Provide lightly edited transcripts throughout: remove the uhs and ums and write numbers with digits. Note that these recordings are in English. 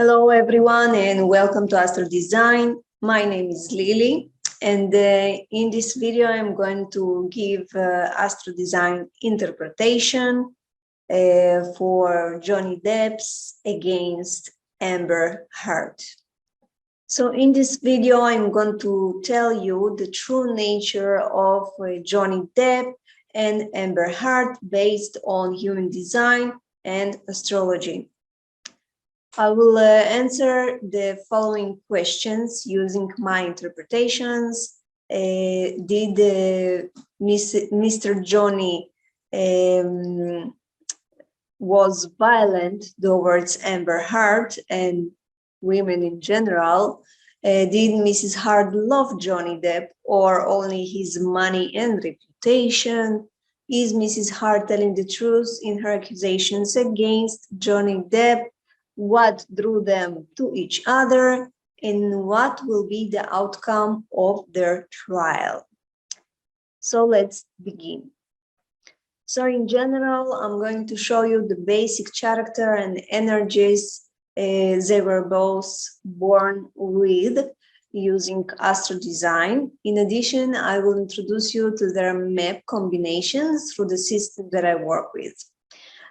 Hello everyone and welcome to AstroDesign. My name is Lily and in this video I'm going to give AstroDesign interpretation for Johnny Depp's against Amber Heard. So in this video I'm going to tell you the true nature of Johnny Depp and Amber Heard based on human design and astrology. I will answer the following questions using my interpretations. Did Mr. Johnny was violent towards Amber Heard and women in general? Did Mrs. Heard love Johnny Depp or only his money and reputation? Is Mrs. Heard telling the truth in her accusations against Johnny Depp? What drew them to each other, and what will be the outcome of their trial? So let's begin. So in general, I'm going to show you the basic character and energies they were both born with using AstroDesign. In addition, I will introduce you to their map combinations through the system that I work with.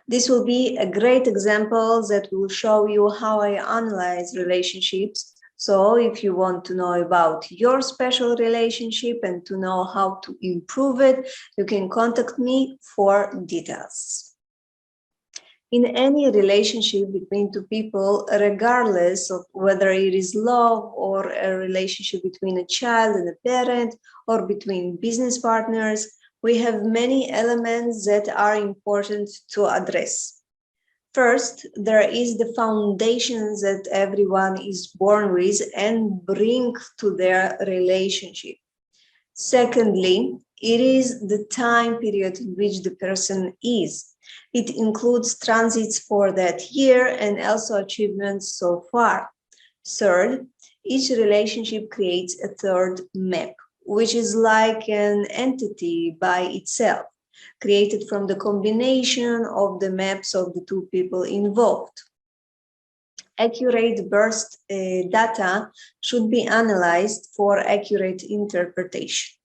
This will be a great example that will show you how I analyze relationships. So if you want to know about your special relationship and to know how to improve it, you can contact me for details. In any relationship between two people, regardless of whether it is love or a relationship between a child and a parent or between business partners, we have many elements that are important to address. First, there is the foundations that everyone is born with and bring to their relationship. Secondly, it is the time period in which the person is. It includes transits for that year and also achievements so far. Third, each relationship creates a third map, which is like an entity by itself, created from the combination of the maps of the two people involved. Accurate birth data should be analyzed for accurate interpretation.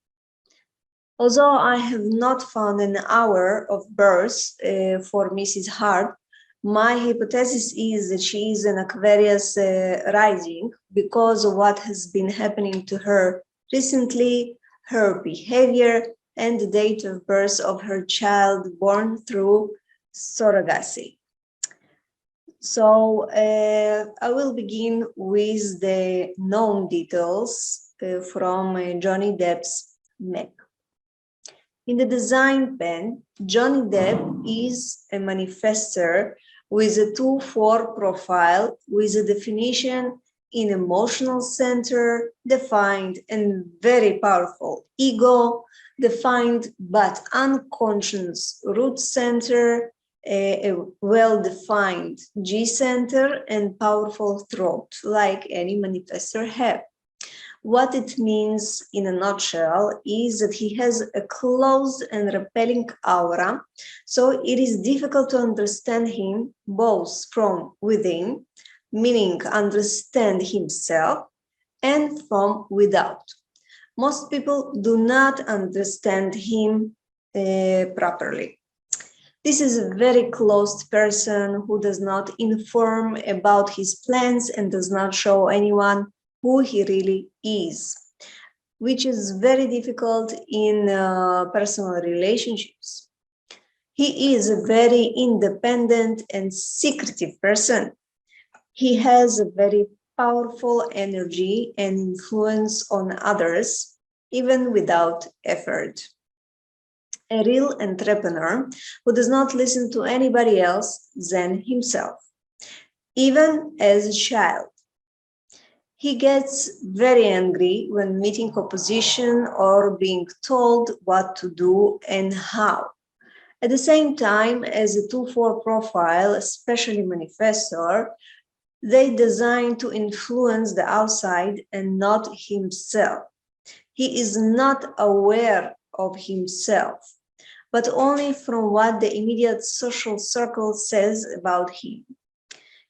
Although I have not found an hour of birth for Mrs. Heard, my hypothesis is that she is an Aquarius rising because of what has been happening to her recently, her behavior, and the date of birth of her child born through surrogacy. So I will begin with the known details from Johnny Depp's map. In the design pen, Johnny Depp is a manifestor with a 2-4 profile with a definition in emotional center, defined and very powerful ego, defined but unconscious root center, a well-defined G center, and powerful throat, like any manifestor have. What it means in a nutshell is that he has a closed and repelling aura, so it is difficult to understand him both from within, meaning understand himself, and from without. Most people do not understand him properly. This is a very closed person who does not inform about his plans and does not show anyone who he really is, which is very difficult in personal relationships. He is a very independent and secretive person. He has a very powerful energy and influence on others, even without effort. A real entrepreneur who does not listen to anybody else than himself, even as a child. He gets very angry when meeting opposition or being told what to do and how. At the same time, as a 2-4 profile, especially manifestor, they design to influence the outside and not himself. He is not aware of himself, but only from what the immediate social circle says about him.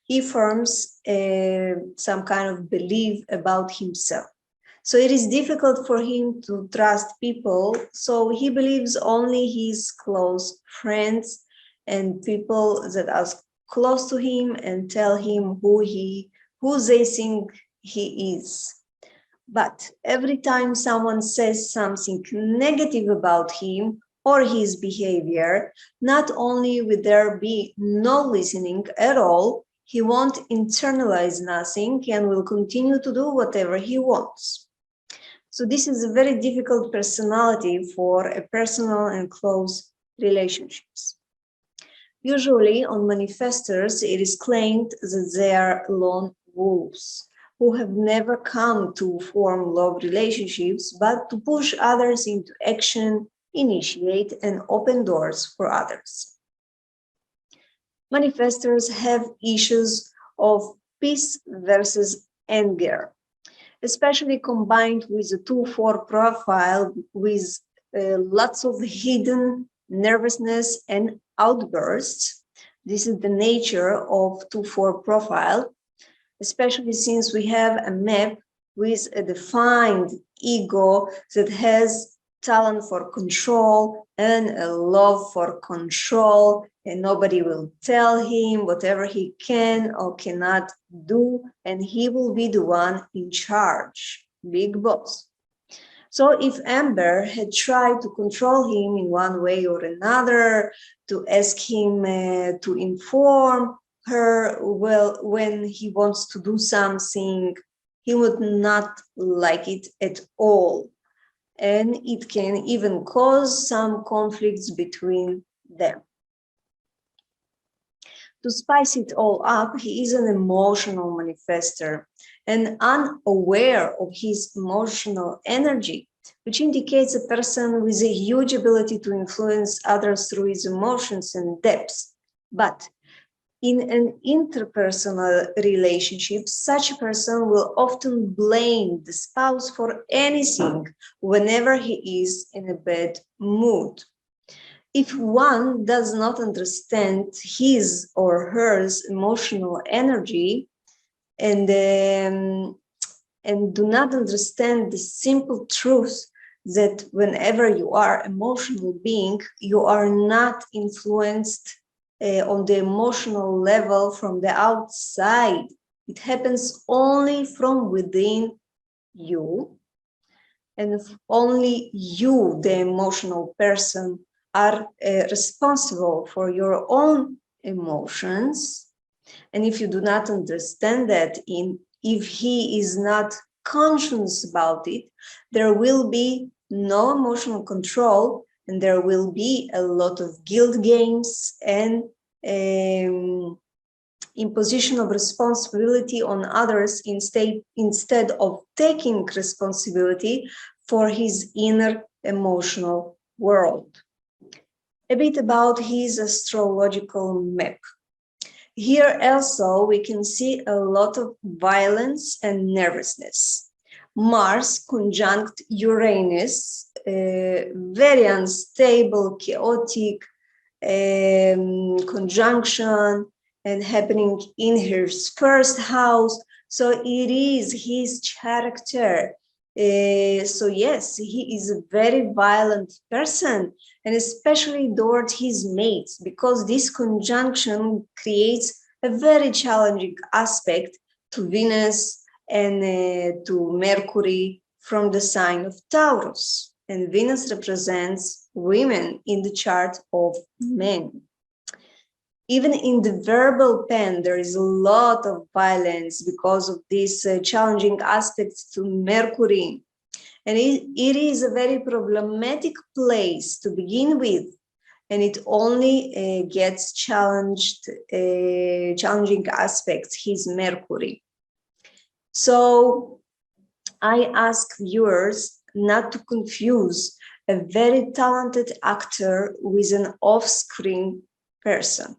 he forms some kind of belief about himself. So it is difficult for him to trust people. So he believes only his close friends and people that are close to him and tell him who they think he is. But every time someone says something negative about him or his behavior, not only will there be no listening at all, he won't internalize nothing and will continue to do whatever he wants. So this is a very difficult personality for a personal and close relationships. Usually on manifestors, it is claimed that they are lone wolves who have never come to form love relationships, but to push others into action, initiate, and open doors for others. Manifestors have issues of peace versus anger, especially combined with a 2-4 profile with lots of hidden nervousness and outbursts. This is the nature of 2-4 profile, especially since we have a map with a defined ego that has talent for control and a love for control, and nobody will tell him whatever he can or cannot do, and he will be the one in charge, big boss. So if Amber had tried to control him in one way or another, to ask him to inform her, well, when he wants to do something, he would not like it at all. And it can even cause some conflicts between them. To spice it all up, he is an emotional manifester and unaware of his emotional energy, which indicates a person with a huge ability to influence others through his emotions and depths. But in an interpersonal relationship, such a person will often blame the spouse for anything whenever he is in a bad mood. If one does not understand his or her emotional energy and do not understand the simple truth that whenever you are an emotional being, you are not influenced on the emotional level from the outside. It happens only from within you, and if only you, the emotional person, are responsible for your own emotions. And if you do not understand that, if he is not conscious about it, there will be no emotional control, and there will be a lot of guilt games and imposition of responsibility on others instead of taking responsibility for his inner emotional world. A bit about his astrological map. Here also we can see a lot of violence and nervousness. Mars conjunct Uranus, very unstable, chaotic conjunction, and happening in his first house. So it is his character. So yes, he is a very violent person, and especially towards his mates, because this conjunction creates a very challenging aspect to Venus and to Mercury from the sign of Taurus. And Venus represents women in the chart of men. Even in the verbal pen, there is a lot of violence because of these challenging aspects to Mercury. And it is a very problematic place to begin with, and it only gets challenging aspects, his Mercury. So I ask viewers not to confuse a very talented actor with an off-screen person.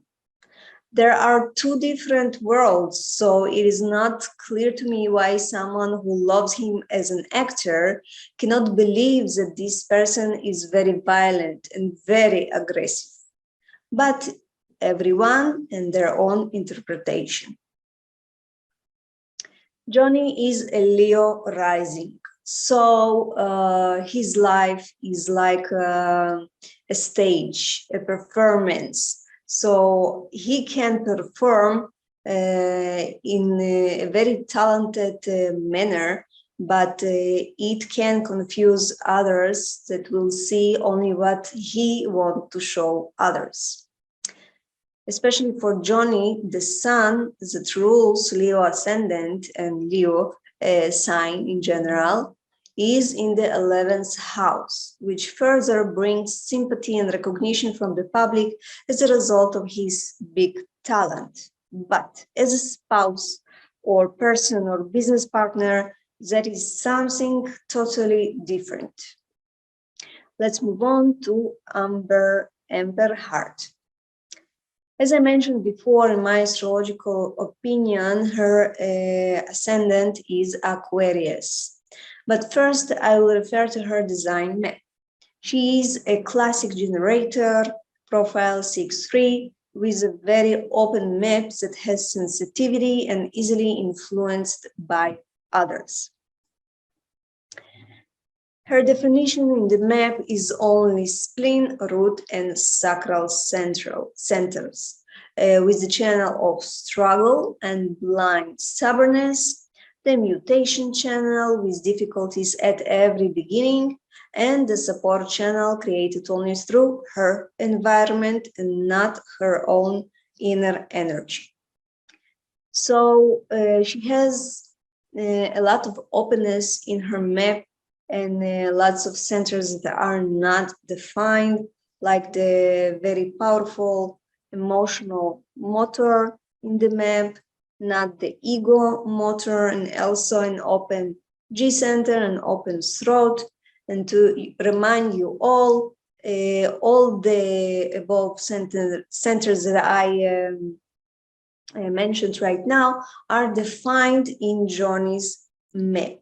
There are two different worlds, so it is not clear to me why someone who loves him as an actor cannot believe that this person is very violent and very aggressive. But everyone and their own interpretation. Johnny is a Leo rising, so his life is like a stage, a performance. So he can perform in a very talented manner, but it can confuse others that will see only what he wants to show others. Especially for Johnny, the sun that rules Leo ascendant and Leo sign in general is in the 11th house, which further brings sympathy and recognition from the public as a result of his big talent. But as a spouse or person or business partner, that is something totally different. Let's move on to Amber Heart. As I mentioned before, in my astrological opinion, her ascendant is Aquarius. But first, I will refer to her design map. She is a classic generator, profile 6-3, with a very open map that has sensitivity and easily influenced by others. Her definition in the map is only spleen, root, and sacral centers, with the channel of struggle and blind stubbornness, the mutation channel with difficulties at every beginning, and the support channel created only through her environment and not her own inner energy. So she has a lot of openness in her map, and lots of centers that are not defined, like the very powerful emotional motor in the map, not the ego motor, and also an open G center and open throat. And to remind you all the above centers that I mentioned right now are defined in Johnny's map.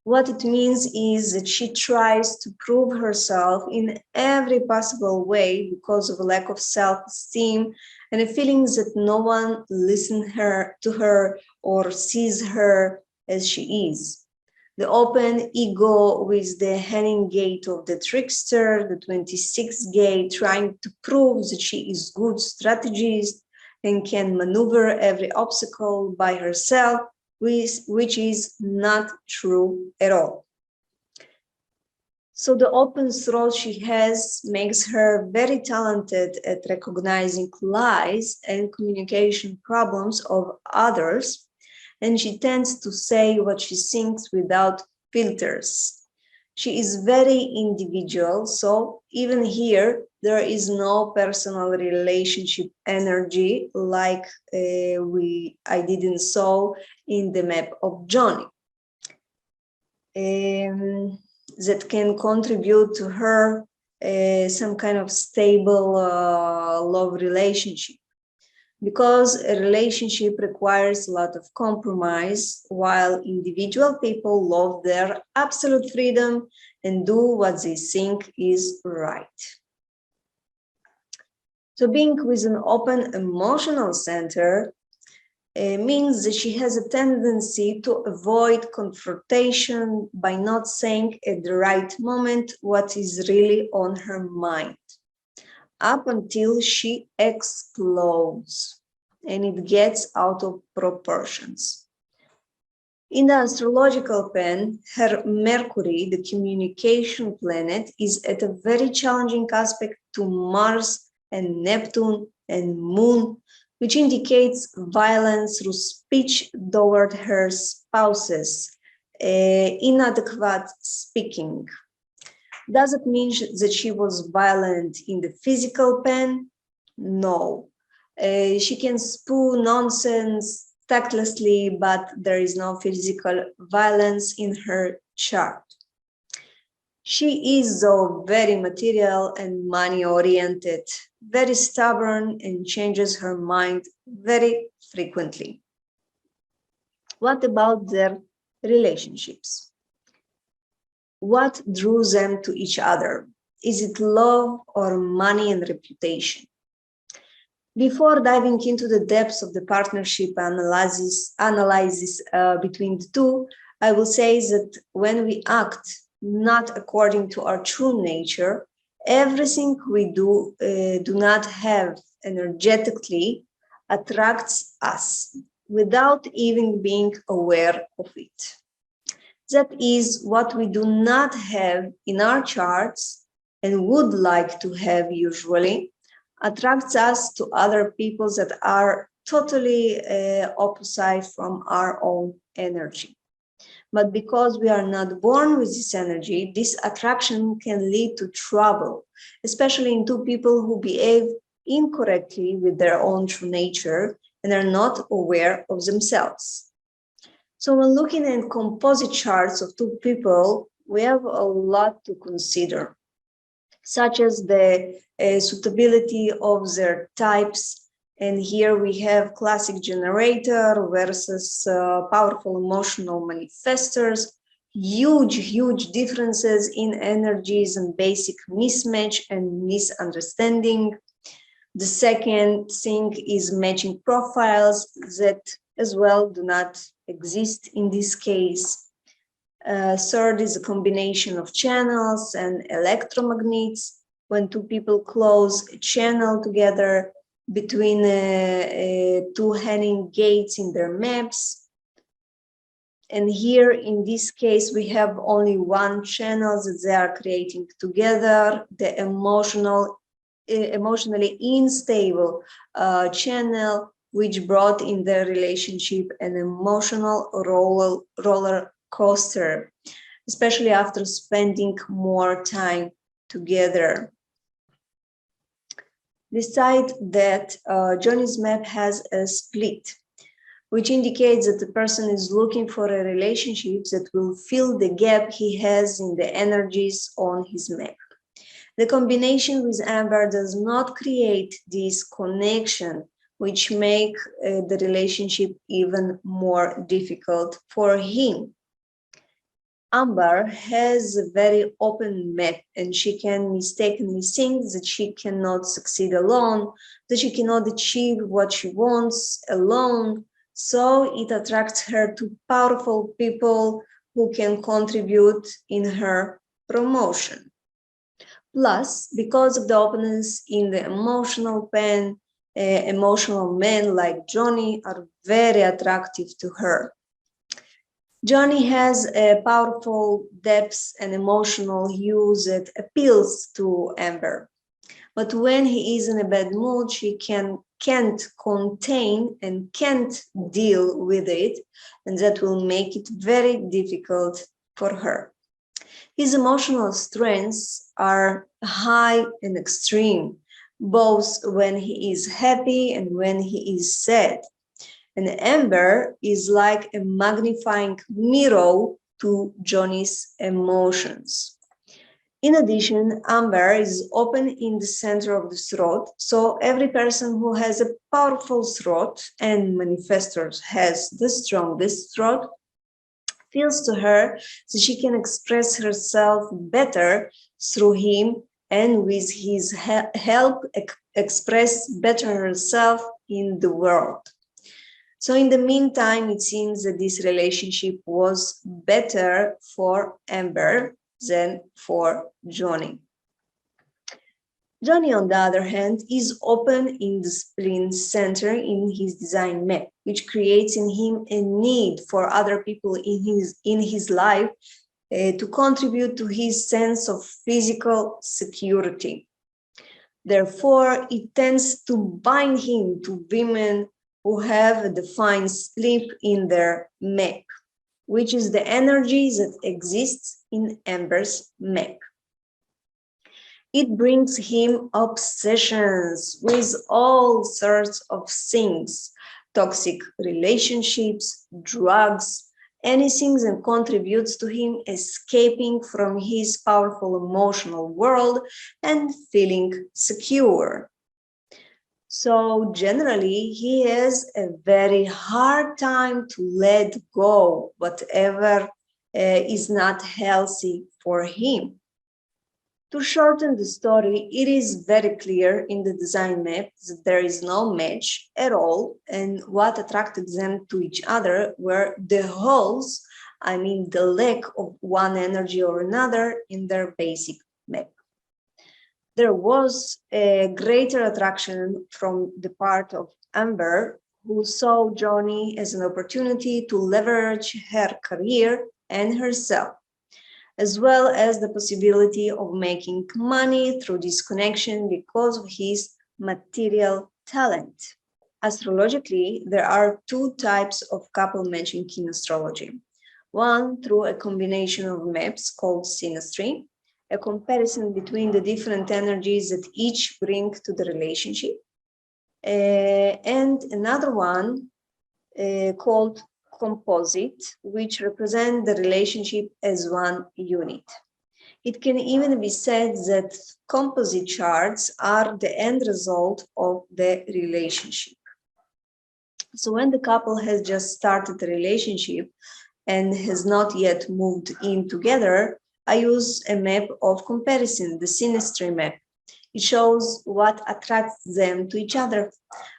What it means is that she tries to prove herself in every possible way because of a lack of self-esteem and a feeling that no one listens to her or sees her as she is. The open ego with the hanging gate of the trickster, the 26th gate, trying to prove that she is a good strategist and can maneuver every obstacle by herself, which is not true at all. So the open throat she has makes her very talented at recognizing lies and communication problems of others, and she tends to say what she thinks without filters. She is very individual, so even here, there is no personal relationship energy like I didn't saw in the map of Johnny. That can contribute to her some kind of stable love relationship. Because a relationship requires a lot of compromise, while individual people love their absolute freedom and do what they think is right. So being with an open emotional center means that she has a tendency to avoid confrontation by not saying at the right moment what is really on her mind, up until she explodes and it gets out of proportions. In the astrological pen, her Mercury, the communication planet, is at a very challenging aspect to Mars and Neptune and Moon, which indicates violence through speech toward her spouses, inadequate speaking. Does it mean that she was violent in the physical pen? No. She can spew nonsense tactlessly, but there is no physical violence in her chart. She is, though, very material and money-oriented, very stubborn, and changes her mind very frequently. What about their relationships? What drew them to each other? Is it love or money and reputation? Before diving into the depths of the partnership analysis between the two, I will say that when we act not according to our true nature, everything we do not have energetically attracts us without even being aware of it. That is what we do not have in our charts and would like to have usually attracts us to other people that are totally opposite from our own energy. But because we are not born with this energy, this attraction can lead to trouble, especially in two people who behave incorrectly with their own true nature and are not aware of themselves. So when looking at composite charts of two people, we have a lot to consider, such as the suitability of their types. And here we have classic generator versus powerful emotional manifestors, huge differences in energies and basic mismatch and misunderstanding. The second thing is matching profiles that as well do not exist in this case. Third is a combination of channels and electromagnets. When two people close a channel together between two hanging gates in their maps. And here in this case, we have only one channel that they are creating together, the emotionally unstable channel, which brought in their relationship an emotional roller coaster, especially after spending more time together. Beside that, Johnny's map has a split, which indicates that the person is looking for a relationship that will fill the gap he has in the energies on his map. The combination with Amber does not create this connection, which make the relationship even more difficult for him. Amber has a very open map and she can mistakenly think that she cannot succeed alone, that she cannot achieve what she wants alone. So it attracts her to powerful people who can contribute in her promotion. Plus, because of the openness in the emotional pen, emotional men like Johnny are very attractive to her. Johnny has a powerful depth and emotional hue that appeals to Amber. But when he is in a bad mood, she can't contain and can't deal with it, and that will make it very difficult for her. His emotional strengths are high and extreme, both when he is happy and when he is sad. And Amber is like a magnifying mirror to Johnny's emotions. In addition, Amber is open in the center of the throat, so every person who has a powerful throat, and manifestors has the strongest throat, feels to her that she can express herself better through him and with his help express better herself in the world. So in the meantime, it seems that this relationship was better for Amber than for Johnny. Johnny, on the other hand, is open in the spleen center in his design map, which creates in him a need for other people in his life to contribute to his sense of physical security. Therefore, it tends to bind him to women who have a defined split in their map, which is the energy that exists in Amber's map. It brings him obsessions with all sorts of things, toxic relationships, drugs, anything that contributes to him escaping from his powerful emotional world and feeling secure. So generally, he has a very hard time to let go whatever is not healthy for him. To shorten the story, it is very clear in the design map that there is no match at all, and what attracted them to each other were the holes, I mean the lack of one energy or another in their basic map. There was a greater attraction from the part of Amber, who saw Johnny as an opportunity to leverage her career and herself, as well as the possibility of making money through this connection because of his material talent. Astrologically, there are two types of couple matching in astrology. One through a combination of maps called synastry, a comparison between the different energies that each bring to the relationship, and another one called composite, which represent the relationship as one unit. It can even be said that composite charts are the end result of the relationship. So when the couple has just started the relationship and has not yet moved in together, I use a map of comparison, the synastry map. It shows what attracts them to each other.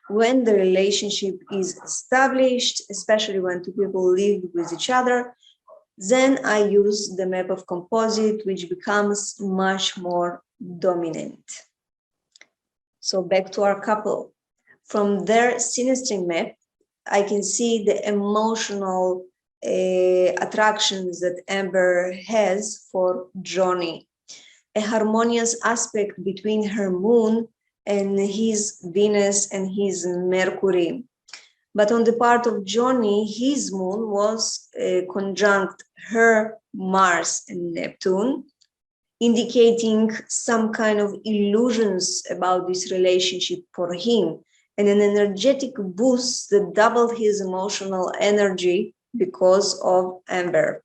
When the relationship is established, especially when two people live with each other, then I use the map of composite, which becomes much more dominant. So back to our couple. From their synastry map, I can see the emotional attractions that Amber has for Johnny. A harmonious aspect between her moon and his Venus and his Mercury. But on the part of Johnny, his moon was conjunct her Mars and Neptune, indicating some kind of illusions about this relationship for him, and an energetic boost that doubled his emotional energy because of Amber.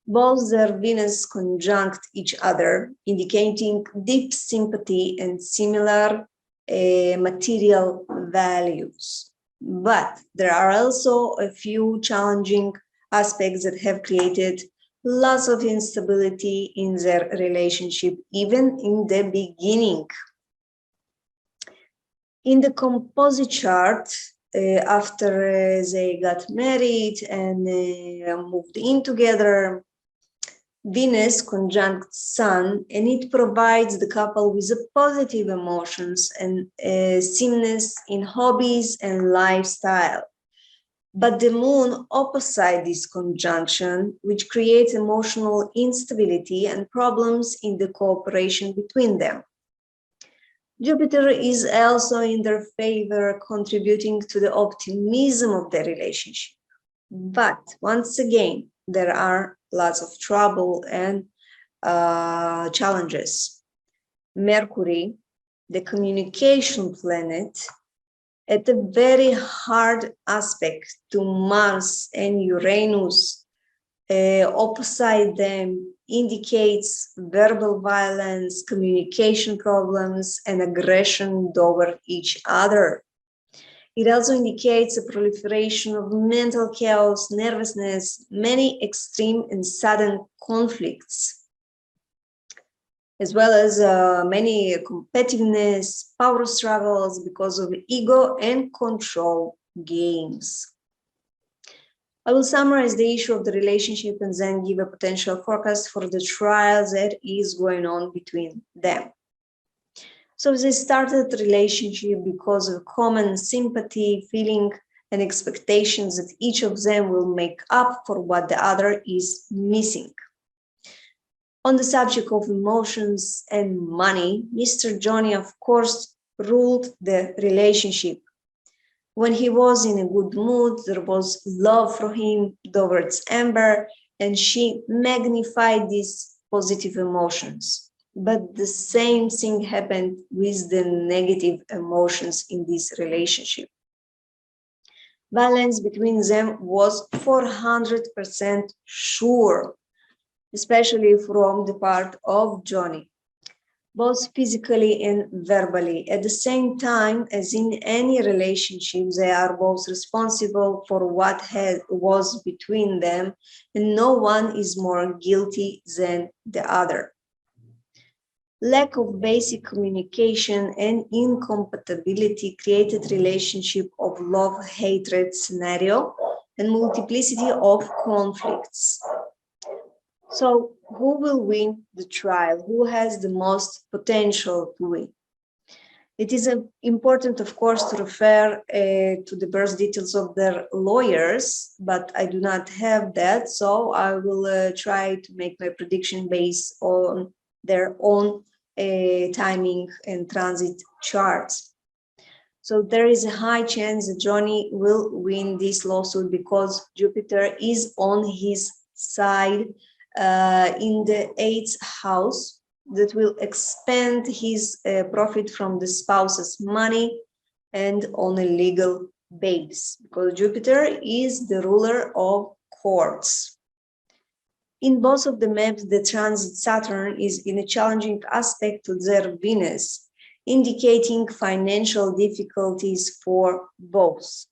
Both their Venus conjunct each other, indicating deep sympathy and similar material values. But there are also a few challenging aspects that have created lots of instability in their relationship, even in the beginning. In the composite chart, after they got married and moved in together, Venus conjunct Sun, and it provides the couple with positive emotions and sameness in hobbies and lifestyle. But the Moon opposite this conjunction, which creates emotional instability and problems in the cooperation between them. Jupiter is also in their favor, contributing to the optimism of the relationship. But once again, there are lots of trouble and challenges. Mercury, the communication planet, at a very hard aspect to Mars and Uranus, opposite them, indicates verbal violence, communication problems, and aggression toward each other. It also indicates a proliferation of mental chaos, nervousness, many extreme and sudden conflicts, as well as many competitiveness, power struggles because of ego and control games. I will summarize the issue of the relationship and then give a potential forecast for the trial that is going on between them. So they started the relationship because of common sympathy, feeling, and expectations that each of them will make up for what the other is missing. On the subject of emotions and money, Mr. Johnny, of course, ruled the relationship. When he was in a good mood, there was love for him towards Amber, and she magnified these positive emotions. But the same thing happened with the negative emotions in this relationship. Balance between them was 400% sure, especially from the part of Johnny, both physically and verbally. At the same time, as in any relationship, they are both responsible for what was between them, and no one is more guilty than the other. Lack of basic communication and incompatibility created relationship of love-hatred scenario and multiplicity of conflicts. So who will win the trial? Who has the most potential to win? It is important, of course, to refer to the birth details of their lawyers, but I do not have that, so I will try to make my prediction based on their own timing and transit charts. So there is a high chance that Johnny will win this lawsuit because Jupiter is on his side in the 8th house, that will expand his profit from the spouse's money and on a legal base, because Jupiter is the ruler of courts. In both of the maps, the transit Saturn is in a challenging aspect to their Venus, indicating financial difficulties for both.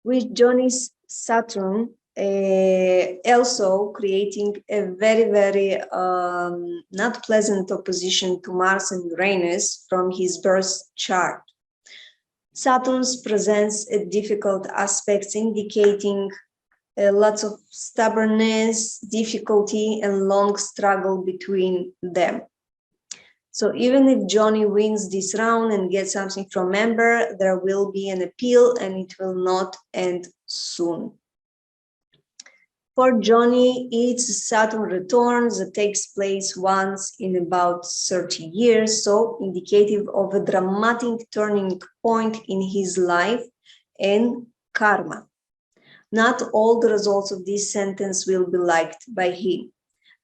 With Johnny's Saturn also creating a very not pleasant opposition to Mars and Uranus from his birth chart. Saturn presents a difficult aspects indicating lots of stubbornness, difficulty, and long struggle between them. So even if Johnny wins this round and gets something from Amber, there will be an appeal and it will not end soon. For Johnny, it's Saturn return that takes place once in about 30 years, so indicative of a dramatic turning point in his life and karma. Not all the results of this sentence will be liked by him.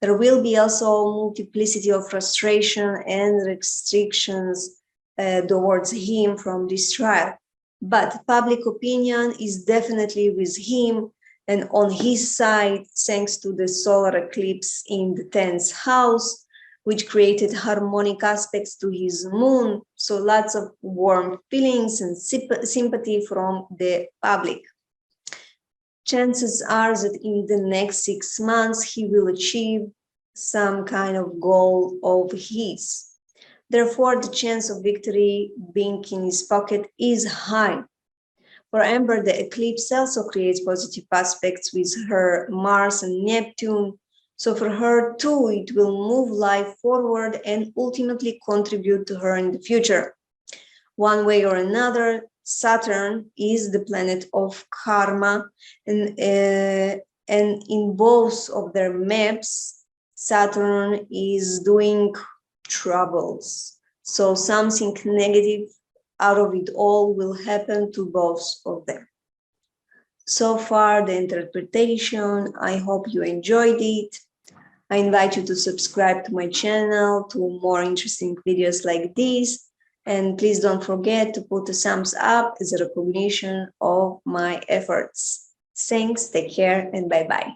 There will be also multiplicity of frustration and restrictions towards him from this trial. But public opinion is definitely with him and on his side, thanks to the solar eclipse in the 10th house, which created harmonic aspects to his moon. So lots of warm feelings and sympathy from the public. Chances are that in the next 6 months, he will achieve some kind of goal of his. Therefore, the chance of victory being in his pocket is high. For Amber, the eclipse also creates positive aspects with her Mars and Neptune. So for her too, it will move life forward and ultimately contribute to her in the future. One way or another, Saturn is the planet of karma, and in both of their maps, Saturn is doing troubles. So something negative out of it all will happen to both of them. So far, the interpretation, I hope you enjoyed it. I invite you to subscribe to my channel to more interesting videos like this. And please don't forget to put a thumbs up as a recognition of my efforts. Thanks, take care, and bye-bye.